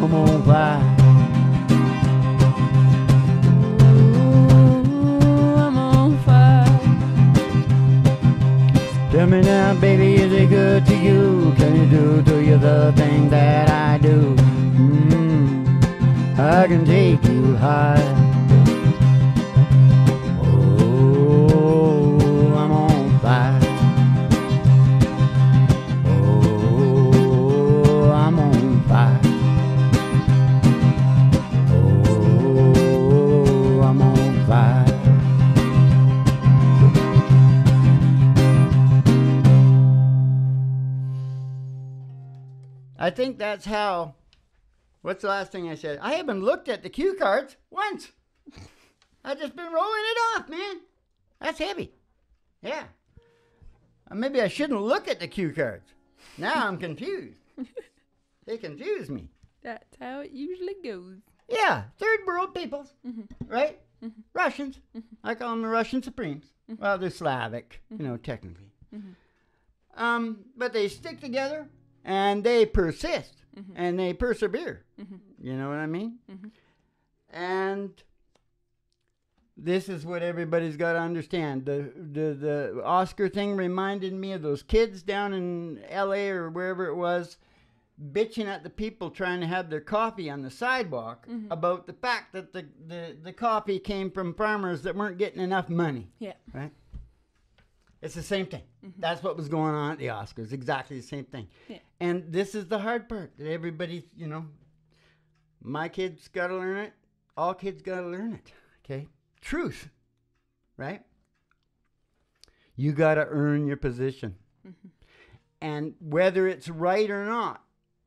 I'm on fire. Tell me now, baby, is it good to you? Can you do to you the thing that I do? I can take you high. Oh, I'm on fire. Oh, I'm on fire. Oh, I'm on fire. I think that's how. What's the last thing I said? I haven't looked at the cue cards once. I've just been rolling it off, man. That's heavy. Yeah. Maybe I shouldn't look at the cue cards. Now I'm confused. They confuse me. That's how it usually goes. Yeah. Third world peoples. Right? Russians. I call them the Russian Supremes. Well, they're Slavic, technically. But they stick together. And they persist, and they persevere. You know what I mean? And this is what everybody's got to understand. The Oscar thing reminded me of those kids down in L.A. or wherever it was, bitching at the people trying to have their coffee on the sidewalk about the fact that the coffee came from farmers that weren't getting enough money. Yeah. Right? It's the same thing. That's what was going on at the Oscars. Exactly the same thing. Yeah. And this is the hard part. That everybody, my kids got to learn it. All kids got to learn it. Okay? Truth. Right? You got to earn your position. And whether it's right or not,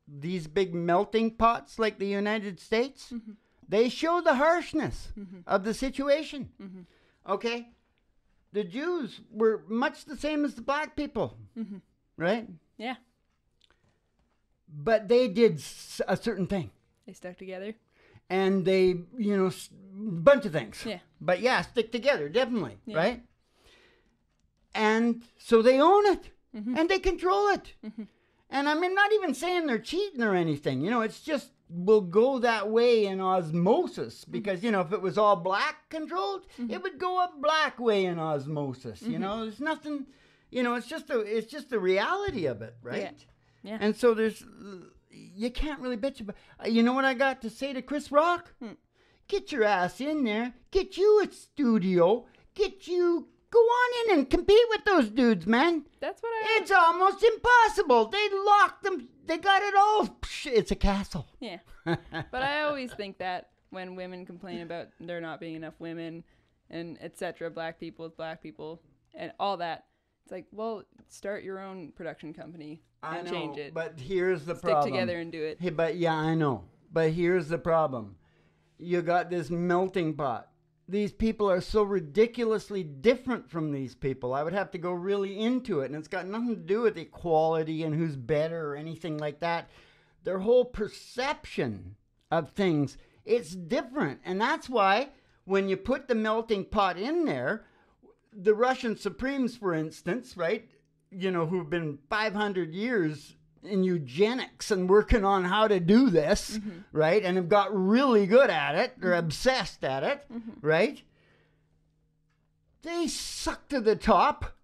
these big melting pots like the United States, they show the harshness of the situation. Okay? The Jews were much the same as the black people, right? Yeah. But they did a certain thing. They stuck together. And they, bunch of things. Yeah. But yeah, stick together, definitely, right? And so they own it, and they control it. And I mean, not even saying they're cheating or anything. It's just will go that way in osmosis because, if it was all black controlled, it would go up black way in osmosis. There's nothing, it's just the reality of it, right? Yeah. And so you can't really bitch about. You know what I got to say to Chris Rock? Get your ass in there. Get you a studio. Go on in and compete with those dudes, man. That's what It's almost impossible. They locked them. They got it all. It's a castle. Yeah. But I always think that when women complain about there not being enough women and etc., black people with black people and all that, it's like, well, start your own production company and change it. But here's the problem. Stick together and do it. Hey, but yeah, I know. But here's the problem. You got this melting pot. These people are so ridiculously different from these people. I would have to go really into it. And it's got nothing to do with equality and who's better or anything like that. Their whole perception of things, it's different. And that's why when you put the melting pot in there, the Russian Supremes, for instance, right, who've been 500 years in eugenics and working on how to do this, right? And have got really good at it. They're obsessed at it, right? They suck to the top.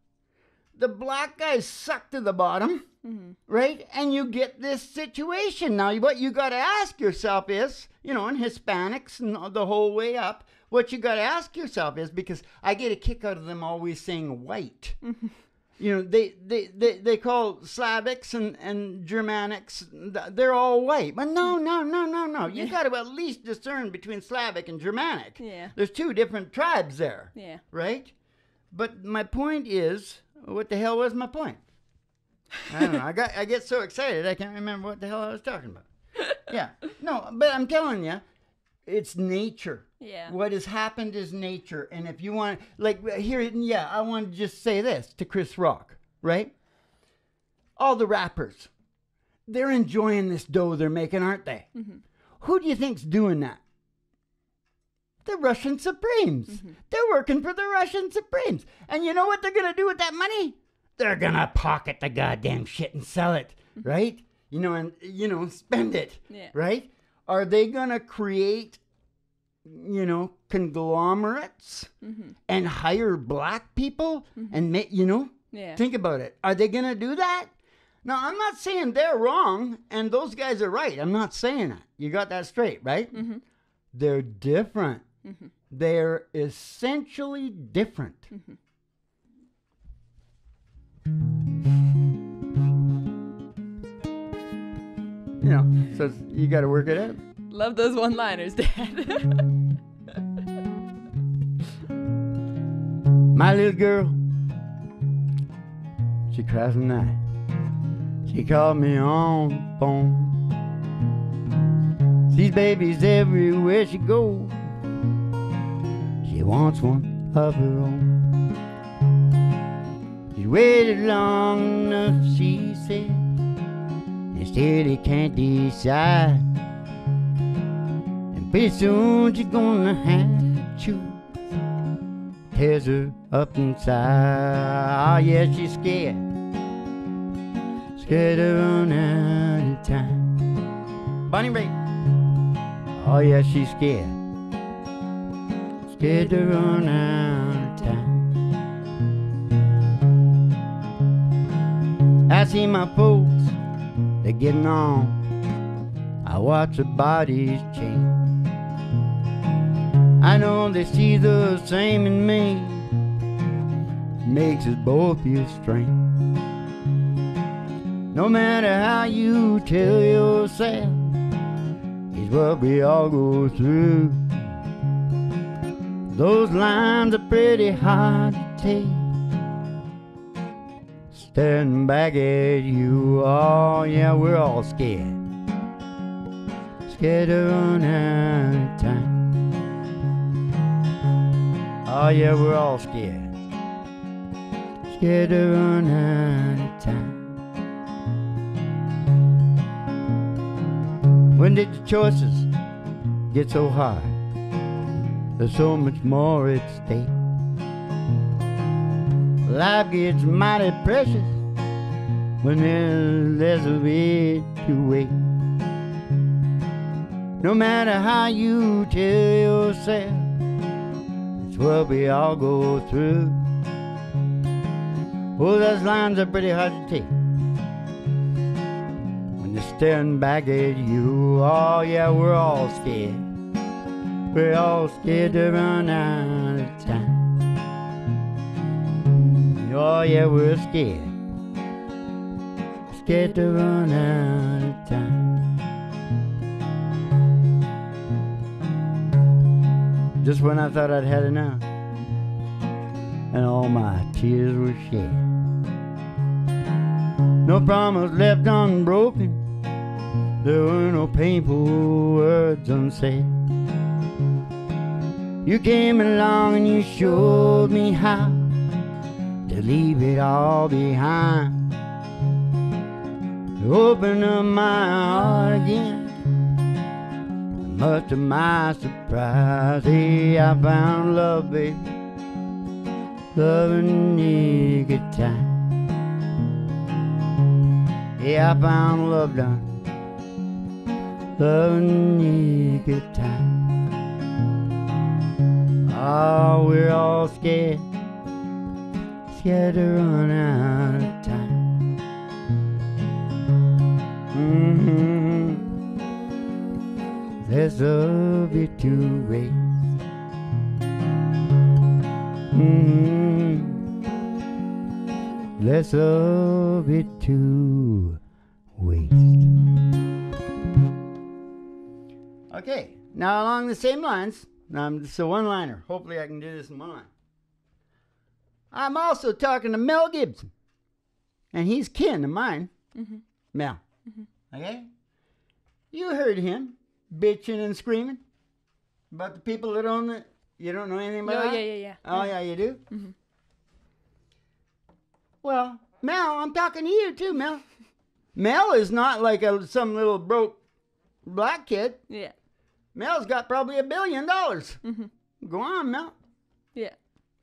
The black guys suck to the bottom, right? And you get this situation. Now, what you got to ask yourself is, and Hispanics and the whole way up, what you got to ask yourself is, because I get a kick out of them always saying white. They call Slavics and Germanics, they're all white. But no. You got to at least discern between Slavic and Germanic. Yeah. There's two different tribes there. Yeah. Right? But my point is, what the hell was my point? I don't know. I get so excited I can't remember what the hell I was talking about. Yeah. No, but I'm telling you, it's nature. Yeah. What has happened is nature. And if you want, I want to just say this to Chris Rock, right? All the rappers, they're enjoying this dough they're making, aren't they? Who do you think's doing that? The Russian Supremes. They're working for the Russian Supremes. And you know what they're going to do with that money? They're going to pocket the goddamn shit and sell it, right? And spend it, right? Are they going to create, you know, conglomerates and hire black people and make, you know, think about it. Are they going to do that? Now, I'm not saying they're wrong and those guys are right. I'm not saying that. You got that straight, right? They're different. They're essentially different. You know, so you got to work it out. Love those one-liners, Dad. My little girl, she cries at night. She called me on the phone. Sees babies everywhere she goes. She wants one of her own. She's waited long enough, she said. Still he can't decide. And pretty soon she's gonna have to choose. Tears her up inside. Oh yeah, she's scared. Scared to run out of time. Bonnie Raitt. Oh yeah, she's scared. Scared to run out of time. I see my folks, they're getting on. I watch the bodies change. I know they see the same in me. Makes us both feel strange. No matter how you tell yourself, it's what we all go through. Those lines are pretty hard to take. Staring back at you, oh yeah, we're all scared. Scared to run out of time. Oh yeah, we're all scared. Scared to run out of time. When did the choices get so hard? There's so much more at stake. Life gets mighty precious when there's a bit to wait. No matter how you tell yourself, it's what we all go through. Oh, those lines are pretty hard to take when they're staring back at you. Oh yeah, we're all scared. We're all scared to run out of time. Oh yeah, we're scared. Scared to run out of time. Just when I thought I'd had enough, and all my tears were shed. No promise left unbroken. There were no painful words unsaid. You came along and you showed me how to leave it all behind. To open up my heart again. Much to my surprise, hey, I found love, baby. Love in the good time. Yeah, I found love, done. Love in the good time. Oh, we're all scared. Scared to run out of time. There's a bit to waste. There's a bit to waste. Okay, now along the same lines, it's a one-liner. Hopefully I can do this in one line. I'm also talking to Mel Gibson, and he's kin of mine. Mel. Okay? You heard him bitching and screaming about the people that own it. You don't know anything about that? Yeah. Oh, yeah, you do? Well, Mel, I'm talking to you too, Mel. Mel is not like some little broke black kid. Yeah. Mel's got probably $1 billion. Go on, Mel. Yeah.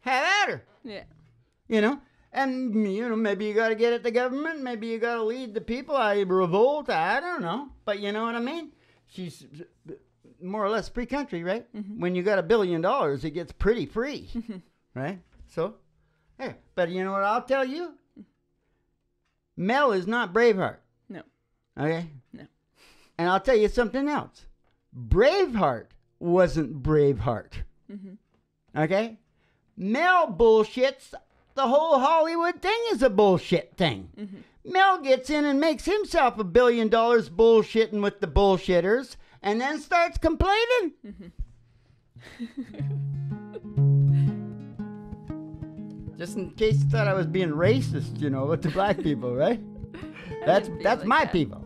Have at her. Yeah. You know? And, you know, maybe you got to get at the government. Maybe you got to lead the people. I revolt. I don't know. But you know what I mean? she's more or less free country, right? When you got $1 billion, it gets pretty free, right? So, hey, but you know what I'll tell you? Mel is not Braveheart. No. Okay? No. And I'll tell you something else. Braveheart wasn't Braveheart. Okay? Mel bullshits. The whole Hollywood thing is a bullshit thing. Mel gets in and makes himself $1 billion bullshitting with the bullshitters and then starts complaining. Just in case you thought I was being racist, you know, with the black people, right? That's like my that. people.